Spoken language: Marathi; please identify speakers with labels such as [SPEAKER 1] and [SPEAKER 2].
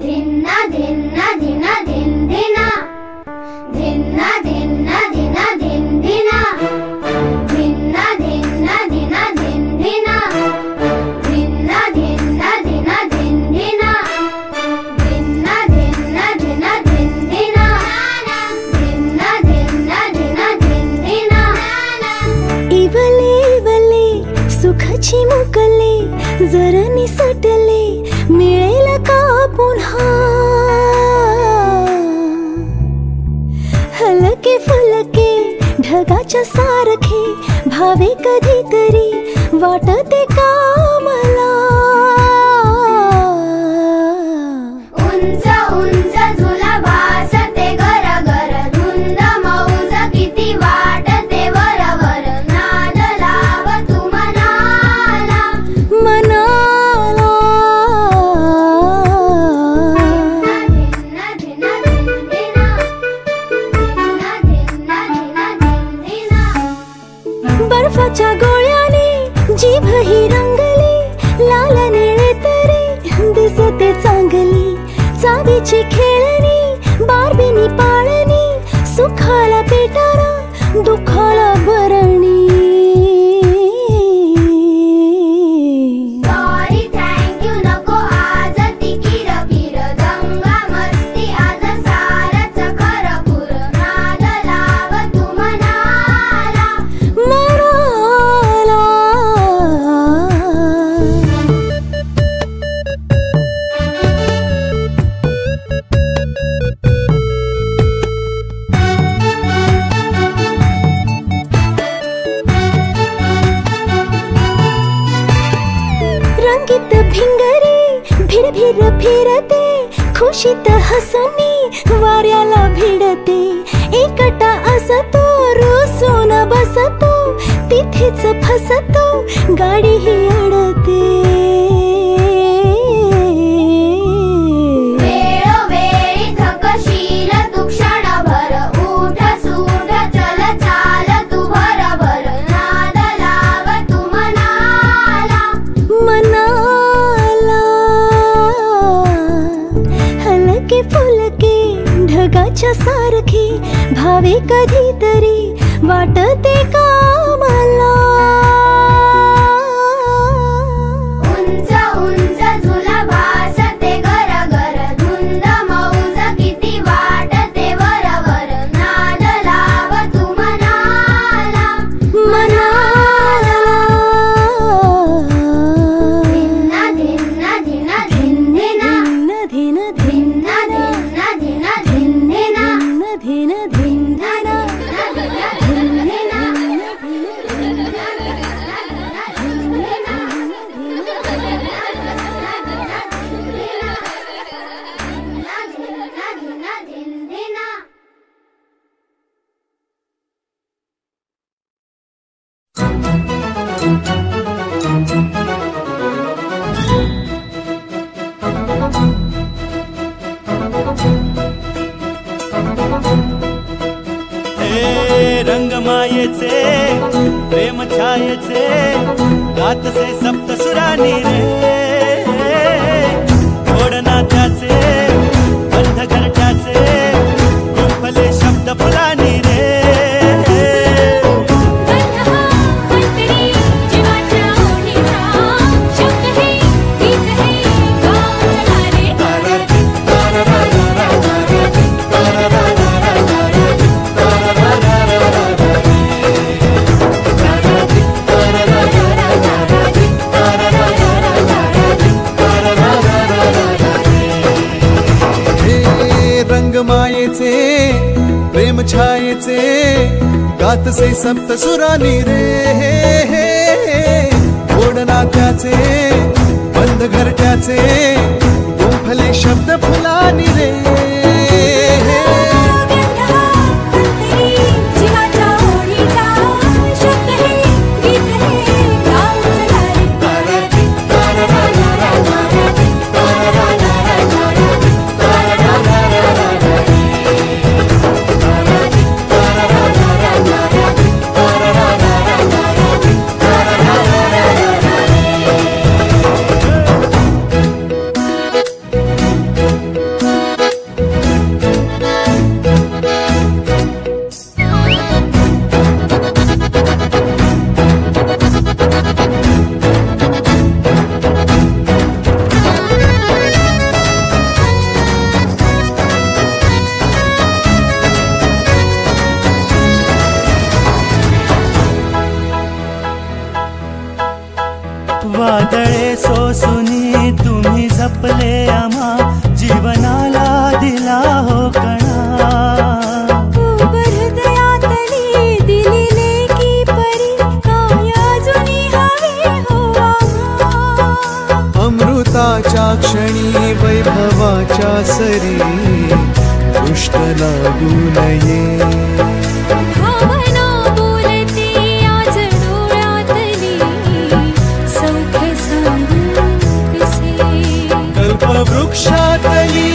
[SPEAKER 1] धिन्ना धिन्ना धिना धिन धिना, धिन्ना धिन्ना धिना धिन धिना, धिन्ना धिन्ना धिना धिन धिना, धिन्ना धिन्ना धिना धिन धिना, धिन्ना धिन्ना धिना धिन धिना, धिन्ना धिन्ना धिना धिन धिना. इवले इवले सुखाची मुकले जर निसटले मिळेल का पुन्हा. हलके फुलके ढगाच्या सारखे भावे कधीतरी वाटते का मला. उंच उंच झुला भासते घर घर धुंद मौज किती वाटते वरवर. नाद लाव तू मनाला मनाला. बर्फाच्या गोळ्याने जीभ ही रंगली लाल निळे तरी दिसते चांगली. चावीची खेळणी बारबीनी पाळणी सुखाला पेटारा दुखाला बरणी. सॉरी थँक्यू नको आज ती किर किर दंगा मस्ती आज सारच खरं पुर. नाद लाव तू मनाला मनाला. रंगीत भिंगरी भिर भिर फिरते खुशीत हसनी वाऱ्याला भिडते. एकटा असतो रुसून बसतो तिथेच फसतो गाडी ही अडते. वेळोवेळी थकशील तू क्षणभर उठ सूठ चल चाल तू भरभर. नाद लाव तू मनाला मनाला. हलके फुलके ढगाच्या सारखे भावे कधीतरी वाटते का मला. उंच उंच झुला भासते घर घर धुंद मौज किती वाटते वरवर. नाद लाव तू मनाला मनाला. धिन्ना धिन्ना धिना धिन धिना, धिन्ना धिन्ना धिना धिना धिन धिना, धिन धिन धिना धिन धिना.
[SPEAKER 2] रंगमायेचे प्रेम छायेचे गातसे सप्तसुरानी रे. गोड नात्याचे बंध घरट्याचे गुंफले शब्द फुलानी रे.
[SPEAKER 3] रंगमायेचे प्रेम छायेचे गातसे सप्तसुरानी रे. गोड नात्याचे बंद घरट्याचे गुंफले शब्द फुलानी रे.
[SPEAKER 2] जपले आम्हा जीवनाला दिला हो कणा
[SPEAKER 4] हृदयातली दिलेले की परी काय अजूनी हवे हो आम्हा
[SPEAKER 3] अमृताच्या क्षणी वैभवाच्या सरी दुष्ट लागू नये
[SPEAKER 4] भावना बोलते आज डोळ्यातली सौख्य सांगू कसे
[SPEAKER 3] कल्पवृक्षातली